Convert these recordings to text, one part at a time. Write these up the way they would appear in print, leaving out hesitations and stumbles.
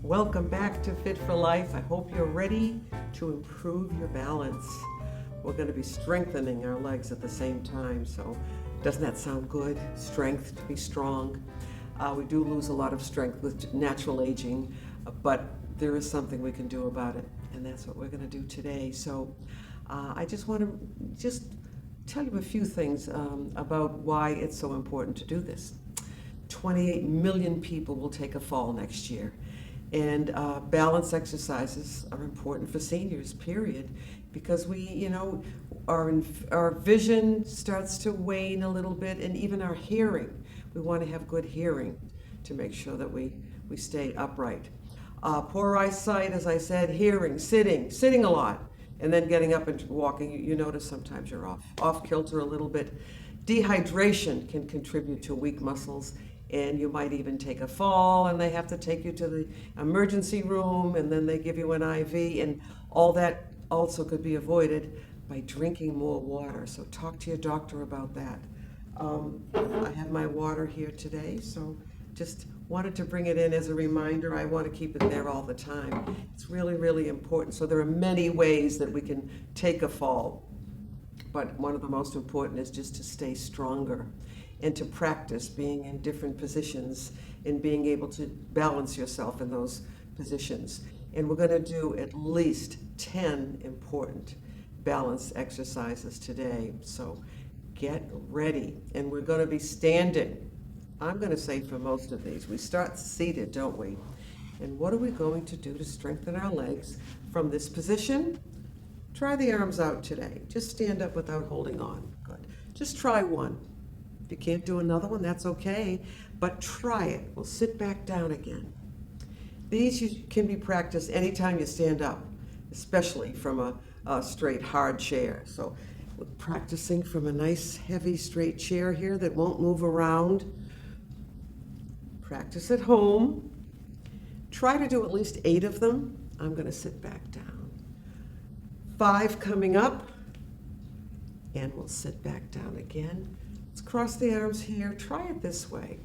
Welcome back to Fit for Life. I hope you're ready to improve your balance. We're going to be strengthening our legs at the same time, so doesn't that sound good? Strength, to be strong. We do lose a lot of strength with natural aging, but there is something we can do about it, and that's what we're going to do today. So I just want to tell you a few things about why it's so important to do this. 28 million people will take a fall next year. And balance exercises are important for seniors, period, because our vision starts to wane a little bit, and even our hearing. We want to have good hearing to make sure that we stay upright. Poor eyesight, as I said, hearing, sitting a lot, and then getting up and walking. You notice sometimes you're off kilter a little bit. Dehydration can contribute to weak muscles, and you might even take a fall and they have to take you to the emergency room, and then they give you an IV, and all that also could be avoided by drinking more water. So talk to your doctor about that. I have my water here today, so just wanted to bring it in as a reminder. I want to keep it there all the time. It's really, really important. So there are many ways that we can take a fall, but one of the most important is just to stay stronger and to practice being in different positions and being able to balance yourself in those positions. And we're going to do at least 10 important balance exercises today. So get ready. And we're going to be standing. I'm going to say for most of these. We start seated, don't we? And what are we going to do to strengthen our legs from this position? Try the arms out today. Just stand up without holding on. Good. Just try one. If you can't do another one, that's okay, but try it. We'll sit back down again. These can be practiced anytime you stand up, especially from a straight, hard chair. So we're practicing from a nice, heavy, straight chair here that won't move around. Practice at home. Try to do at least 8 of them. I'm going to sit back down. 5 coming up, and we'll sit back down again. Let's cross the arms here. Try it this way.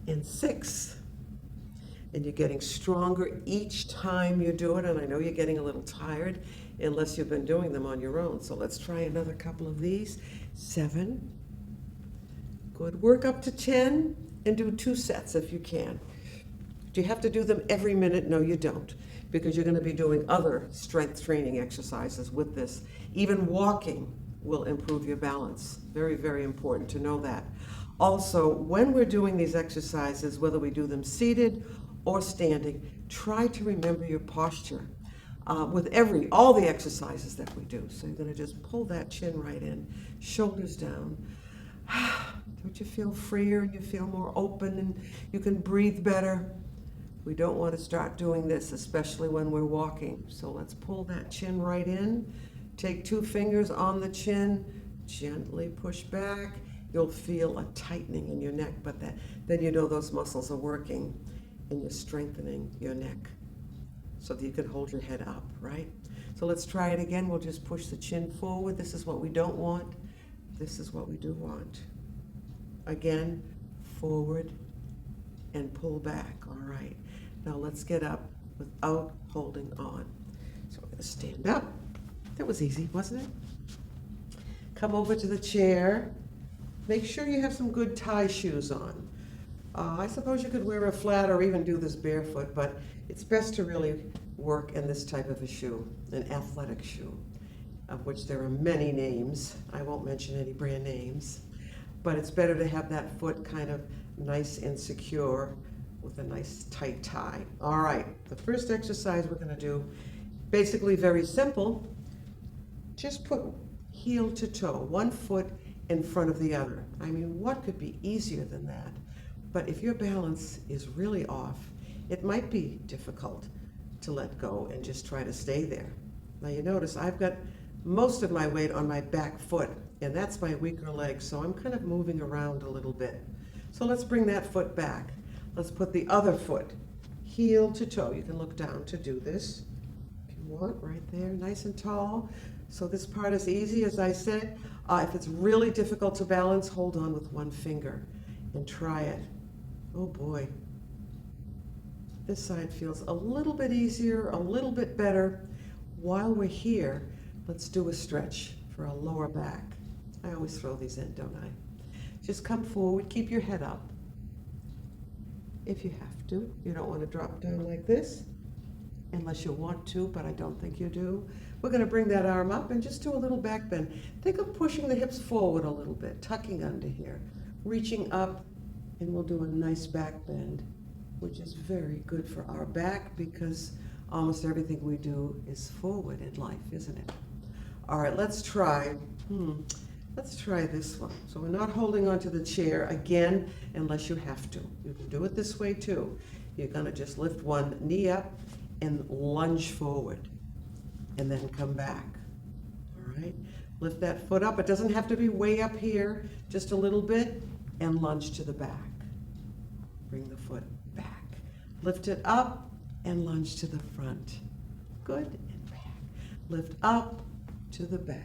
And 6. And you're getting stronger each time you do it. And I know you're getting a little tired unless you've been doing them on your own. So let's try another couple of these. 7. Good. Work up to 10 and do 2 sets if you can. Do you have to do them every minute? No, you don't, because you're going to be doing other strength training exercises with this. Even walking will improve your balance. Very, very important to know that. Also, when we're doing these exercises, whether we do them seated or standing, try to remember your posture with all the exercises that we do. So you're going to just pull that chin right in, shoulders down. Don't you feel freer and you feel more open and you can breathe better? We don't want to start doing this, especially when we're walking. So let's pull that chin right in. Take 2 fingers on the chin, gently push back. You'll feel a tightening in your neck, but then you know those muscles are working and you're strengthening your neck so that you can hold your head up, right? So let's try it again. We'll just push the chin forward. This is what we don't want. This is what we do want. Again, forward and pull back. All right. Now let's get up without holding on. So we're going to stand up. That was easy, wasn't it? Come over to the chair. Make sure you have some good tie shoes on. I suppose you could wear a flat or even do this barefoot, but it's best to really work in this type of a shoe, an athletic shoe, of which there are many names. I won't mention any brand names, but it's better to have that foot kind of nice and secure with a nice tight tie. All right, the first exercise we're going to do, basically very simple. Just put heel to toe, one foot in front of the other. I mean, what could be easier than that? But if your balance is really off, it might be difficult to let go and just try to stay there. Now you notice I've got most of my weight on my back foot, and that's my weaker leg, so I'm kind of moving around a little bit. So let's bring that foot back. Let's put the other foot heel to toe. You can look down to do this if you want, right there, nice and tall. So this part is easy, as I said. If it's really difficult to balance, hold on with one finger and try it. Oh boy. This side feels a little bit easier, a little bit better. While we're here, let's do a stretch for our lower back. I always throw these in, don't I? Just come forward, keep your head up. If you have to, you don't want to drop down like this, unless you want to, but I don't think you do. We're going to bring that arm up and just do a little back bend. Think of pushing the hips forward a little bit, tucking under here, reaching up, and we'll do a nice back bend, which is very good for our back because almost everything we do is forward in life, isn't it? All right, let's try. Let's try this one. So we're not holding onto the chair again, unless you have to. You can do it this way too. You're gonna just lift one knee up and lunge forward, and then come back. All right, lift that foot up. It doesn't have to be way up here, just a little bit, and lunge to the back. Bring the foot back. Lift it up and lunge to the front. Good, and back. Lift up to the back.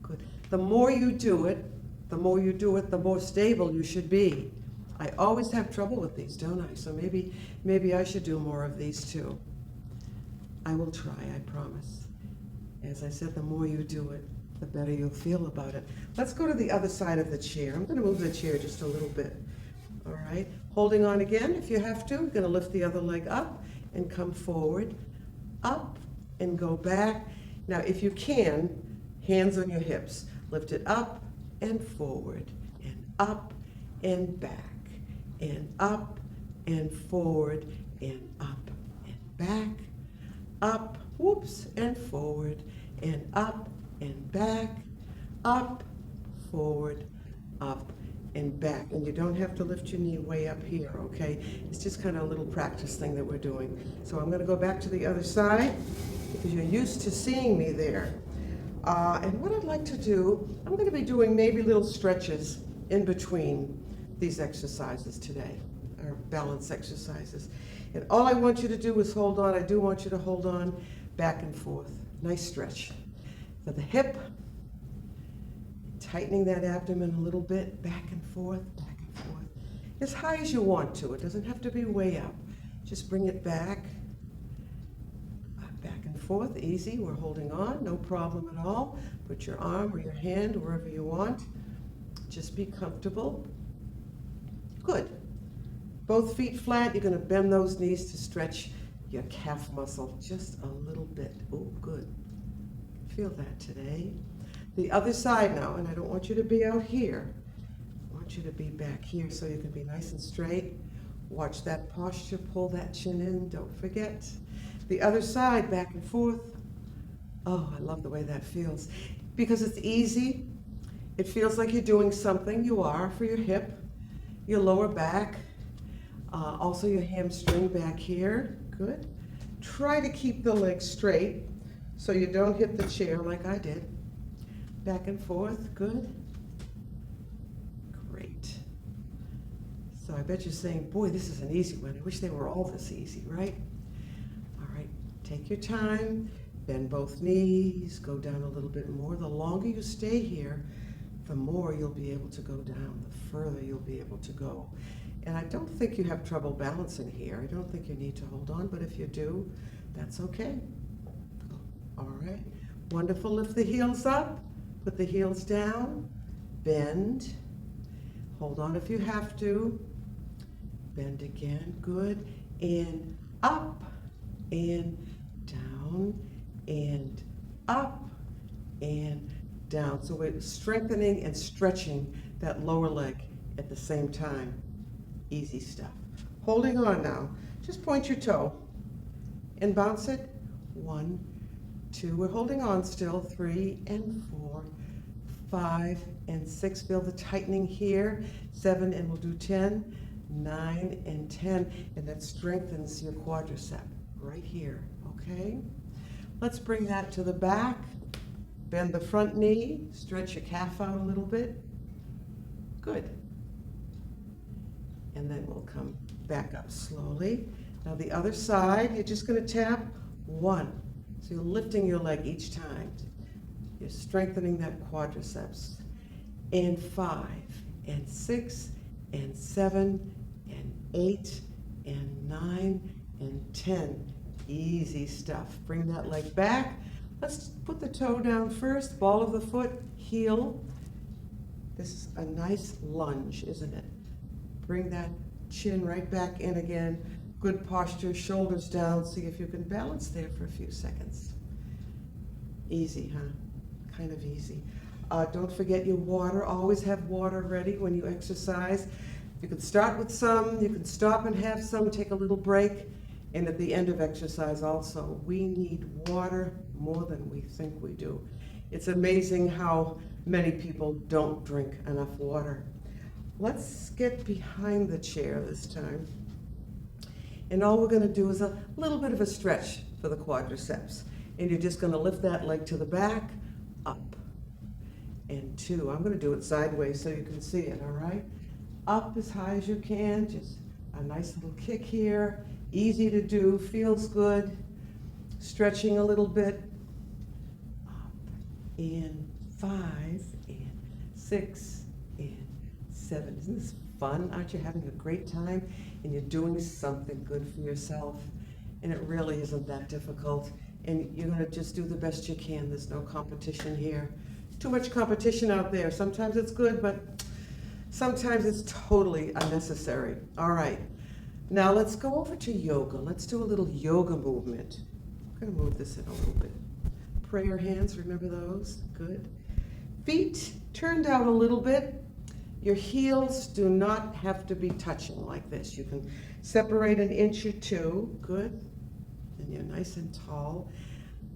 Good. The more you do it, the more stable you should be. I always have trouble with these, don't I? So maybe I should do more of these too. I will try, I promise. As I said, the more you do it, the better you'll feel about it. Let's go to the other side of the chair. I'm going to move the chair just a little bit. All right, holding on again if you have to. You're going to lift the other leg up and come forward, up and go back. Now, if you can, hands on your hips. Lift it up and forward, and up and back, and up and forward, and up and back, up, whoops, and forward, and up and back, up, forward, up, and back. And you don't have to lift your knee way up here, okay? It's just kind of a little practice thing that we're doing. So I'm going to go back to the other side because you're used to seeing me there. And what I'd like to do, I'm going to be doing maybe little stretches in between these exercises today, or balance exercises. And all I want you to do is hold on. I do want you to hold on back and forth. Nice stretch for the hip. Tightening that abdomen a little bit, back and forth, as high as you want to. It doesn't have to be way up. Just bring it back and forth, easy. We're holding on, no problem at all. Put your arm or your hand wherever you want. Just be comfortable. Good. Both feet flat. You're going to bend those knees to stretch your calf muscle just a little bit. Oh, good. Feel that today. The other side now, and I don't want you to be out here. I want you to be back here so you can be nice and straight. Watch that posture, pull that chin in, don't forget. The other side, back and forth. Oh, I love the way that feels. Because it's easy. It feels like you're doing something. You are for your hip, your lower back, also your hamstring back here. Good. Try to keep the legs straight so you don't hit the chair like I did. Back and forth, good. Great. So I bet you're saying, boy, this is an easy one. I wish they were all this easy, right? All right, take your time, bend both knees, go down a little bit more. The longer you stay here, the more you'll be able to go down, the further you'll be able to go. And I don't think you have trouble balancing here. I don't think you need to hold on, but if you do, that's okay. All right, wonderful. Lift the heels up. Put the heels down, bend, hold on if you have to, bend again, good, and up, and down, and up, and down. So we're strengthening and stretching that lower leg at the same time. Easy stuff. Holding on now, just point your toe and bounce it. 1, 2, we're holding on still, 3 and 4, 5 and 6, feel the tightening here, 7 and we'll do 10, 9 and 10, and that strengthens your quadricep right here, okay? Let's bring that to the back, bend the front knee, stretch your calf out a little bit, good. And then we'll come back up slowly. Now the other side, you're just gonna tap 1. So you're lifting your leg each time. You're strengthening that quadriceps. And 5, and 6, and 7, and 8, and 9, and 10. Easy stuff. Bring that leg back. Let's put the toe down first, ball of the foot, heel. This is a nice lunge, isn't it? Bring that chin right back in again. Good posture, shoulders down. See if you can balance there for a few seconds. Easy, huh? Kind of easy. Don't forget your water. Always have water ready when you exercise. You can start with some, you can stop and have some, take a little break. And at the end of exercise also, we need water more than we think we do. It's amazing how many people don't drink enough water. Let's get behind the chair this time. And all we're going to do is a little bit of a stretch for the quadriceps. And you're just going to lift that leg to the back, up, and 2. I'm going to do it sideways so you can see it, all right? Up as high as you can, just a nice little kick here. Easy to do, feels good. Stretching a little bit. Up, and 5, and 6, and 7. Isn't this fun? Aren't you having a great time? And you're doing something good for yourself. And it really isn't that difficult. And you're going to just do the best you can. There's no competition here. Too much competition out there. Sometimes it's good, but sometimes it's totally unnecessary. All right. Now let's go over to yoga. Let's do a little yoga movement. I'm going to move this in a little bit. Prayer hands, remember those? Good. Feet turned out a little bit. Your heels do not have to be touching like this. You can separate an inch or 2. Good. And you're nice and tall.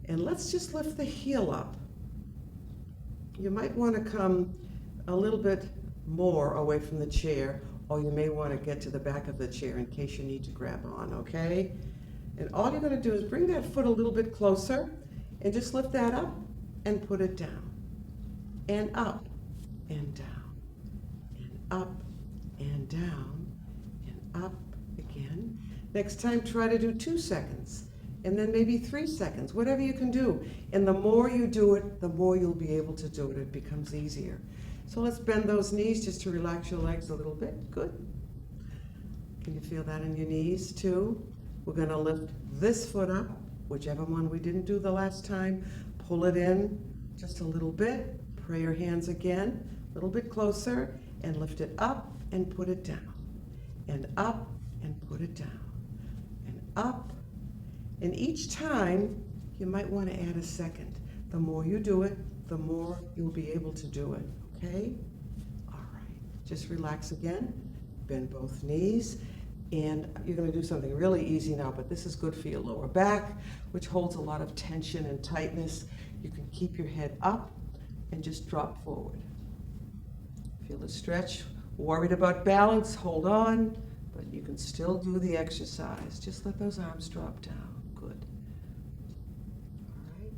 And let's just lift the heel up. You might want to come a little bit more away from the chair, or you may want to get to the back of the chair in case you need to grab on, okay? And all you're going to do is bring that foot a little bit closer and just lift that up and put it down. And up and down. And up and down. And up again. Next time, try to do 2 seconds. And then maybe 3 seconds, whatever you can do. And the more you do it, the more you'll be able to do it. It becomes easier. So let's bend those knees just to relax your legs a little bit. Good. Can you feel that in your knees too? We're going to lift this foot up, whichever one we didn't do the last time. Pull it in just a little bit. Pray your hands again, a little bit closer, and lift it up and put it down. And up and put it down. And up. And each time, you might want to add a second. The more you do it, the more you'll be able to do it. Okay? All right. Just relax again. Bend both knees. And you're going to do something really easy now, but this is good for your lower back, which holds a lot of tension and tightness. You can keep your head up and just drop forward. Feel the stretch. Worried about balance? Hold on. But you can still do the exercise. Just let those arms drop down. Good. All right.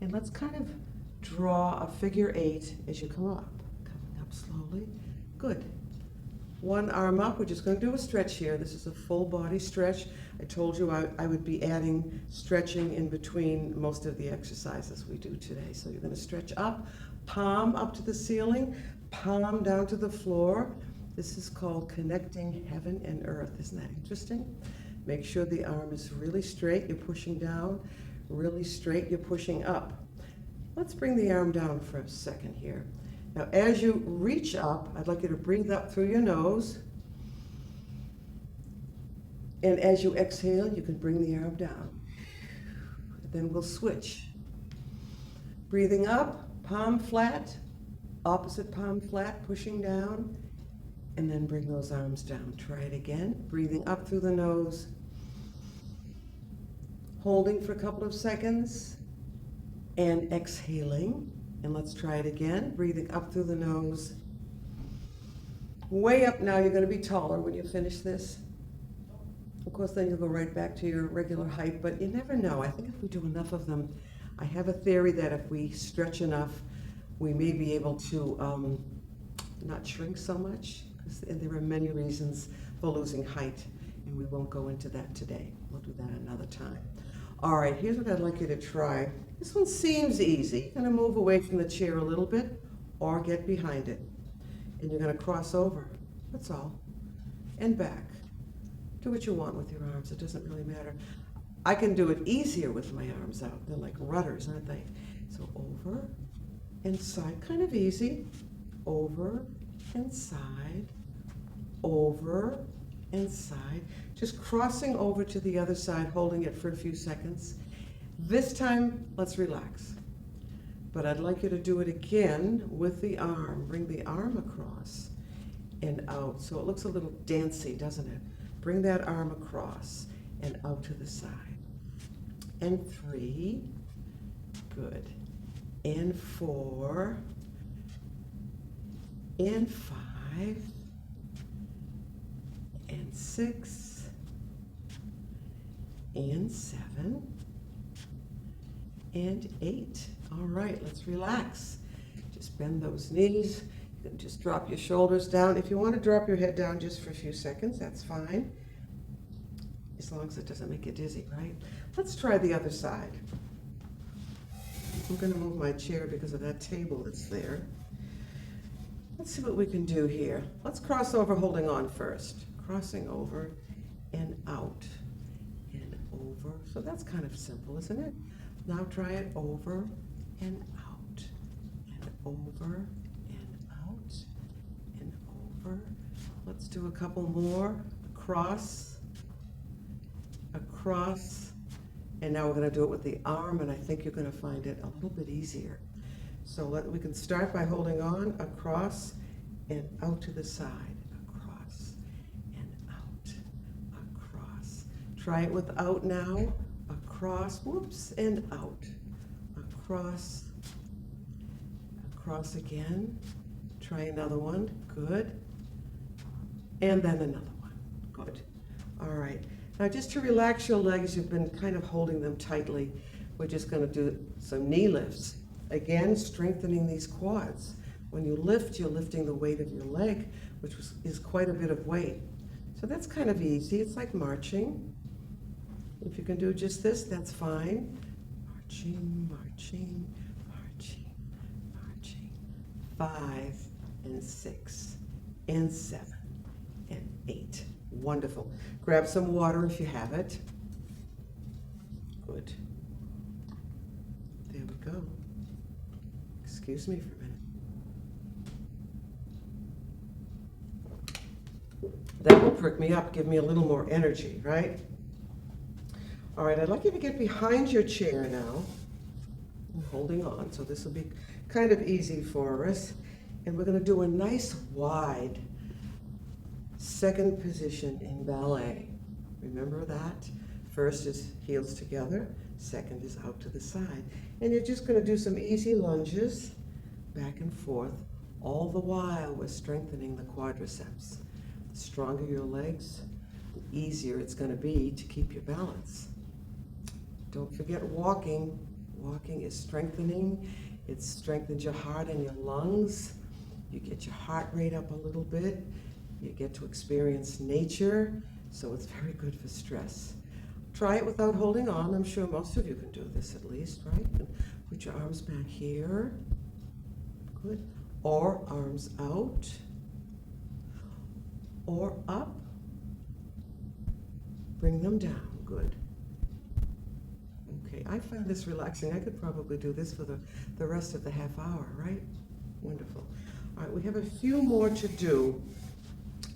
And let's kind of draw a figure 8 as you come up. Coming up slowly. Good. One arm up. We're just going to do a stretch here. This is a full body stretch. I told you I would be adding stretching in between most of the exercises we do today. So you're going to stretch up, palm up to the ceiling, palm down to the floor. This is called connecting heaven and earth. Isn't that interesting? Make sure the arm is really straight. You're pushing down. Really straight. You're pushing up. Let's bring the arm down for a second here. Now, as you reach up, I'd like you to breathe up through your nose. And as you exhale, you can bring the arm down. Then we'll switch. Breathing up, palm flat, opposite palm flat, pushing down, and then bring those arms down. Try it again. Breathing up through the nose. Holding for a couple of seconds, and exhaling. And let's try it again. Breathing up through the nose. Way up now, you're going to be taller when you finish this. Of course, then you'll go right back to your regular height, but you never know. I think if we do enough of them, I have a theory that if we stretch enough, we may be able to not shrink so much, because there are many reasons for losing height, and we won't go into that today. We'll do that another time. All right, here's what I'd like you to try. This one seems easy. You're going to move away from the chair a little bit or get behind it. And you're going to cross over. That's all. And back. Do what you want with your arms, it doesn't really matter. I can do it easier with my arms out. They're like rudders, aren't they? So over and side, kind of easy. Over and side, over and side. Just crossing over to the other side, holding it for a few seconds. This time, let's relax. But I'd like you to do it again with the arm. Bring the arm across and out. So it looks a little dancey, doesn't it? Bring that arm across and out to the side. And 3, good. And 4, and 5, and 6, and 7, and 8. All right, let's relax. Just bend those knees. You can just drop your shoulders down. If you want to drop your head down just for a few seconds, that's fine. As long as it doesn't make you dizzy, right? Let's try the other side. I'm going to move my chair because of that table that's there. Let's see what we can do here. Let's cross over holding on first. Crossing over and out and over. So that's kind of simple, isn't it? Now try it over and out and over and out and over. Let's do a couple more. Across, across, and now we're going to do it with the arm, and I think you're going to find it a little bit easier. So we can start by holding on, across and out to the side, across and out, across. Try it without now, across, whoops, and out, across, across again. Try another one, good. And then another one, good. All right. Now just to relax your legs, you've been kind of holding them tightly. We're just going to do some knee lifts. Again, strengthening these quads. When you lift, you're lifting the weight of your leg, which is quite a bit of weight. So that's kind of easy. It's like marching. If you can do just this, that's fine. Marching, marching, marching, marching. 5 and 6 and 7 and 8. Wonderful. Grab some water if you have it. Good. There we go. Excuse me for a minute. That will prick me up, give me a little more energy, right? All right, I'd like you to get behind your chair now. I'm holding on, so this will be kind of easy for us. And we're going to do a nice wide second position in ballet. Remember that? First is heels together, second is out to the side. And you're just going to do some easy lunges back and forth. All the while we're strengthening the quadriceps. The stronger your legs, the easier it's going to be to keep your balance. Don't forget walking. Walking is strengthening. It strengthens your heart and your lungs. You get your heart rate up a little bit. You get to experience nature, so it's very good for stress. Try it without holding on. I'm sure most of you can do this at least, right? And put your arms back here. Good. Or arms out. Or up. Bring them down. Good. Okay, I find this relaxing. I could probably do this for the rest of the half hour, right? Wonderful. All right, we have a few more to do,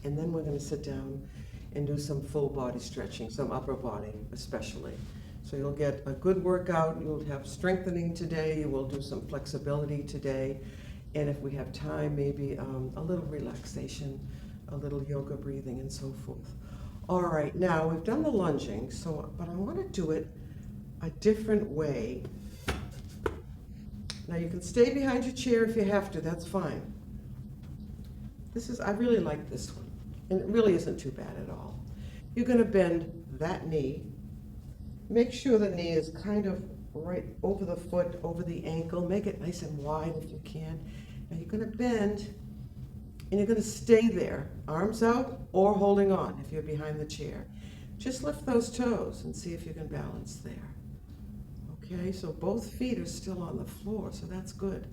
and then we're going to sit down and do some full body stretching, some upper body especially. So you'll get a good workout. You'll have strengthening today. You will do some flexibility today. And if we have time, maybe a little relaxation, a little yoga breathing and so forth. All right, now we've done the lunging, but I want to do it a different way. Now you can stay behind your chair if you have to, that's fine. I really like this one, and it really isn't too bad at all. You're going to bend that knee. Make sure the knee is kind of right over the foot, over the ankle. Make it nice and wide if you can. Now you're going to bend, and you're going to stay there, arms out or holding on if you're behind the chair. Just lift those toes and see if you can balance there. Okay, so both feet are still on the floor, so that's good.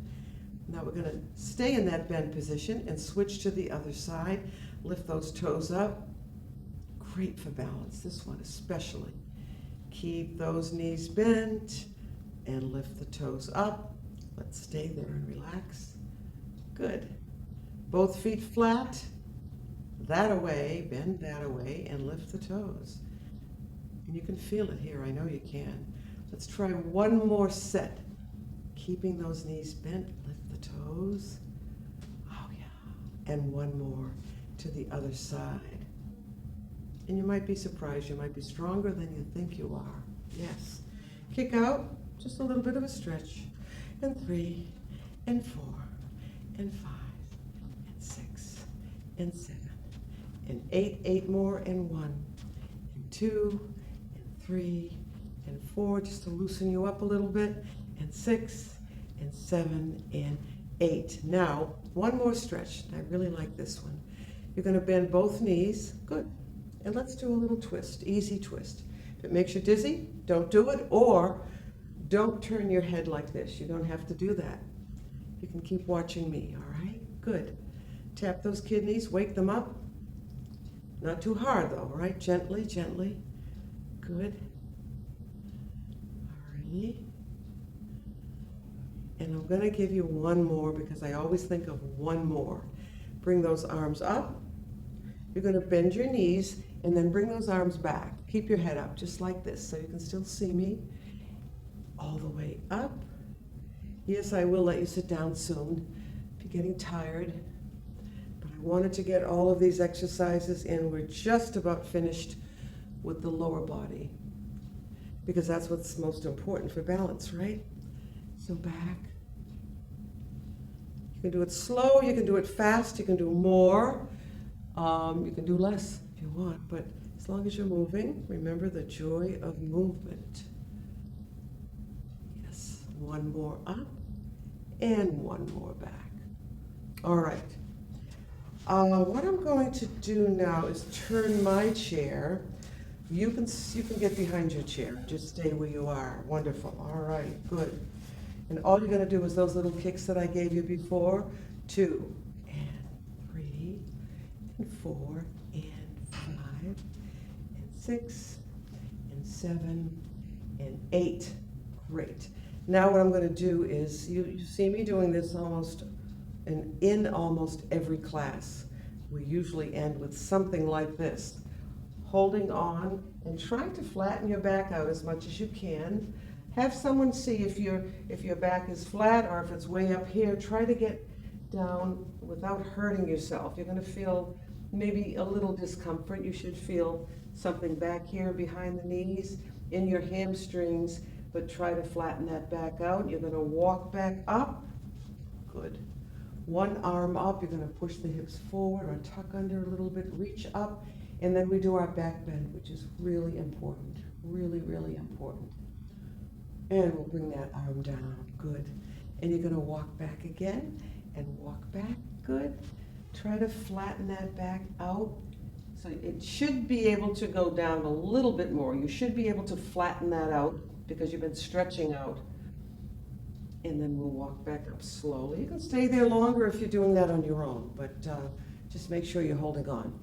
Now we're going to stay in that bend position and switch to the other side. Lift those toes up, great for balance, this one especially. Keep those knees bent and lift the toes up. Let's stay there and relax. Good. Both feet flat, that away, bend that away, and lift the toes. And you can feel it here, I know you can. Let's try one more set. Keeping those knees bent, lift the toes. Oh yeah. And one more to the other side. And you might be surprised, you might be stronger than you think you are. Yes. Kick out, just a little bit of a stretch. And 3, and 4, and 5, and 6, and 7, and 8, 8 more, and 1, and 2, and 3, and 4, just to loosen you up a little bit, and 6, and 7, and 8. Now, one more stretch. I really like this one. You're going to bend both knees. Good. And let's do a little twist, easy twist. If it makes you dizzy, don't do it, or don't turn your head like this. You don't have to do that. You can keep watching me, all right? Good. Tap those kidneys, wake them up. Not too hard though, all right? Gently, gently. Good. All right. And I'm gonna give you one more because I always think of one more. Bring those arms up. You're gonna bend your knees and then bring those arms back. Keep your head up just like this so you can still see me. All the way up. Yes, I will let you sit down soon if you're getting tired. But I wanted to get all of these exercises in. We're just about finished with the lower body because that's what's most important for balance, right? So back. You can do it slow, you can do it fast, you can do more, you can do less if you want, but as long as you're moving, remember the joy of movement. Yes, one more up and one more back. All right. What I'm going to do now is turn my chair. You can get behind your chair. Just stay where you are. Wonderful. All right, good. And all you're going to do is those little kicks that I gave you before. 2 and 3 and 4 and 5 and 6 and 7 and 8. Great. Now what I'm going to do is, you see me doing this in almost every class. We usually end with something like this. Holding on and trying to flatten your back out as much as you can. Have someone see if your back is flat or if it's way up here. Try to get down without hurting yourself. You're going to feel maybe a little discomfort. You should feel something back here behind the knees, in your hamstrings, but try to flatten that back out. You're going to walk back up. Good. One arm up. You're going to push the hips forward or tuck under a little bit, reach up, and then we do our back bend, which is really important. Really, really important. And we'll bring that arm down. Good. And you're going to walk back again and walk back. Good. Try to flatten that back out. So it should be able to go down a little bit more. You should be able to flatten that out because you've been stretching out. And then we'll walk back up slowly. You can stay there longer if you're doing that on your own, but just make sure you're holding on.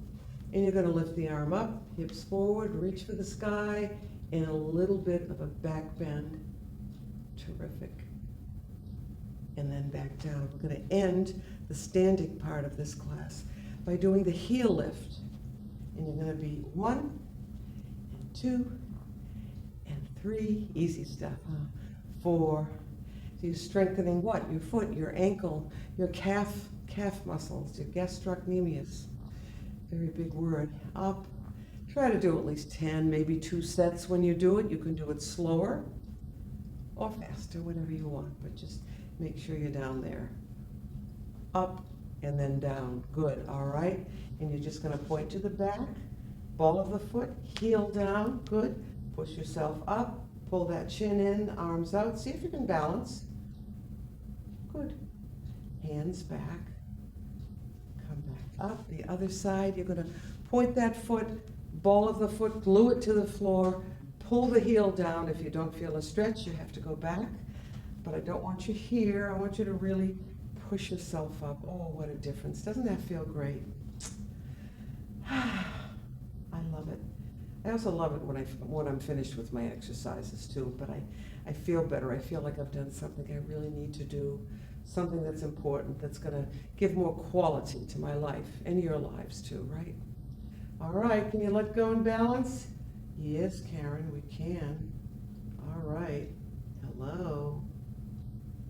And you're going to lift the arm up, hips forward, reach for the sky, and a little bit of a back bend. Terrific. And then back down. We're going to end the standing part of this class by doing the heel lift. And you're going to be 1 and 2 and 3. Easy stuff, huh? 4. So you're strengthening what? Your foot, your ankle, your calf muscles, your gastrocnemius. Very big word. Up. Try to do at least 10, maybe 2 sets when you do it. You can do it slower or faster, whatever you want, but just make sure you're down there. Up and then down. Good, all right? And you're just gonna point to the back, ball of the foot, heel down, good. Push yourself up, pull that chin in, arms out. See if you can balance. Good. Hands back. Come back up. The other side, you're gonna point that foot, ball of the foot, glue it to the floor, pull the heel down. If you don't feel a stretch, you have to go back. But I don't want you here. I want you to really push yourself up. Oh, what a difference. Doesn't that feel great? I love it. I also love it when I'm finished with my exercises too, but I feel better. I feel like I've done something I really need to do, something that's important, that's gonna give more quality to my life and your lives too, right? All right, can you let go and balance? Yes, Karen, we can. All right, hello.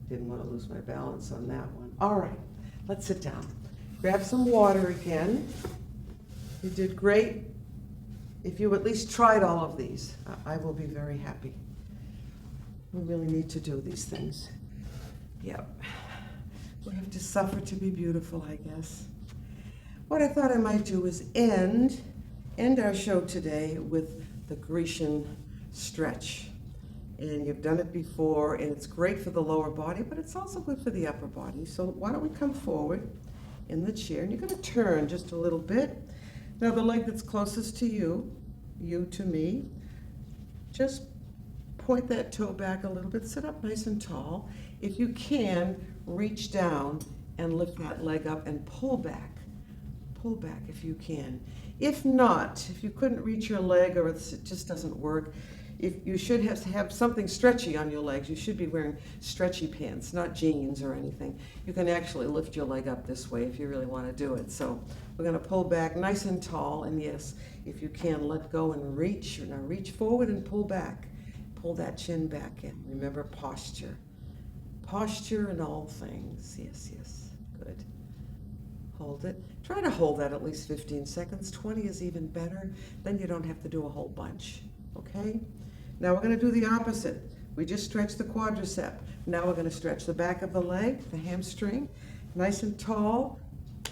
Didn't want to lose my balance on that one. All right, let's sit down. Grab some water again. You did great. If you at least tried all of these, I will be very happy. We really need to do these things. Yep. We have to suffer to be beautiful, I guess. What I thought I might do is end our show today with the Grecian Stretch. And you've done it before, and it's great for the lower body, but it's also good for the upper body. So why don't we come forward in the chair, and you're gonna turn just a little bit. Now the leg that's closest to you to me, just point that toe back a little bit, sit up nice and tall. If you can, reach down and lift that leg up and pull back if you can. If not, if you couldn't reach your leg or it just doesn't work, if you should have something stretchy on your legs. You should be wearing stretchy pants, not jeans or anything. You can actually lift your leg up this way if you really want to do it. So we're going to pull back nice and tall, and yes, if you can, let go and reach. Now reach forward and pull back. Pull that chin back in. Remember posture. Posture in all things. Yes, yes. Good. Hold it. Try to hold that at least 15 seconds. 20 is even better. Then you don't have to do a whole bunch. Okay? Now we're going to do the opposite. We just stretched the quadricep. Now we're going to stretch the back of the leg, the hamstring, nice and tall.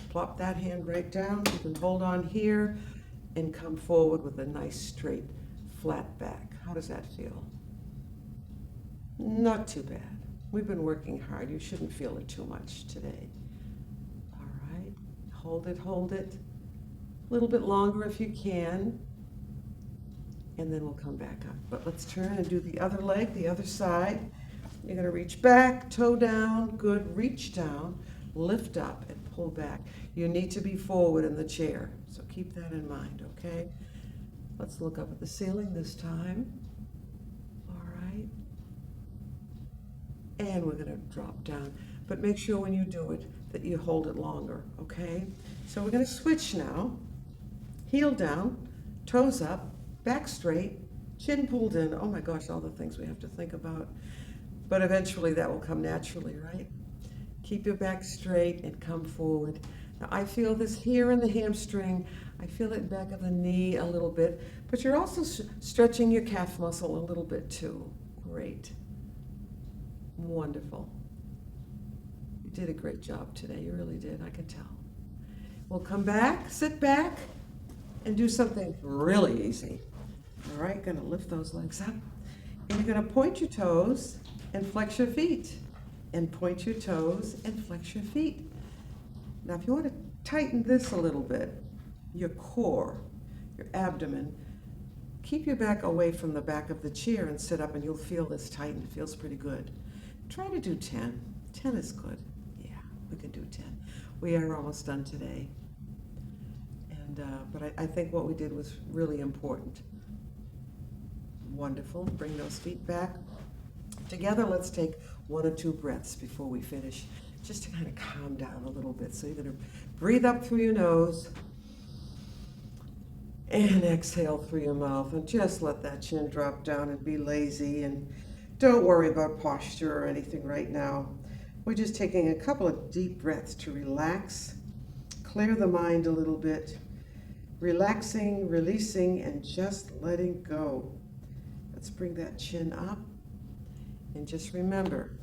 Plop that hand right down. You can hold on here and come forward with a nice straight flat back. How does that feel? Not too bad. We've been working hard. You shouldn't feel it too much today. All right. Hold it, hold it. A little bit longer if you can. And then we'll come back up. But let's turn and do the other leg, the other side. You're going to reach back, toe down, good, reach down, lift up and pull back. You need to be forward in the chair, so keep that in mind, okay? Let's look up at the ceiling this time. All right. And we're going to drop down. But make sure when you do it that you hold it longer, okay? So we're going to switch now. Heel down, toes up, back straight, chin pulled in. Oh my gosh, all the things we have to think about. But eventually that will come naturally, right? Keep your back straight and come forward. Now I feel this here in the hamstring. I feel it back of the knee a little bit, but you're also stretching your calf muscle a little bit too. Great. Wonderful. You did a great job today. You really did, I can tell. We'll come back, sit back, and do something really easy. All right, gonna lift those legs up. And you're gonna point your toes and flex your feet. And point your toes and flex your feet. Now, if you want to tighten this a little bit, your core, your abdomen, keep your back away from the back of the chair and sit up and you'll feel this tighten. It feels pretty good. Try to do 10. 10 is good. Yeah, we can do 10. We are almost done today. But I think what we did was really important. Wonderful. Bring those feet back. Together, let's take 1 or 2 breaths before we finish, just to kind of calm down a little bit. So you're going to breathe up through your nose and exhale through your mouth, and just let that chin drop down and be lazy, and don't worry about posture or anything right now. We're just taking a couple of deep breaths to relax, clear the mind a little bit, relaxing, releasing, and just letting go. Let's bring that chin up. And just remember,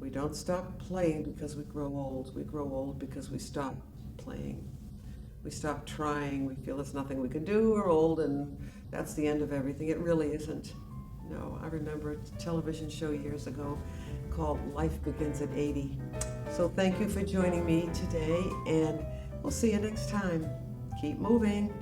we don't stop playing because we grow old. We grow old because we stop playing. We stop trying. We feel there's nothing we can do. We're old and that's the end of everything. It really isn't. No, I remember a television show years ago called Life Begins at 80. So thank you for joining me today, and we'll see you next time. Keep moving.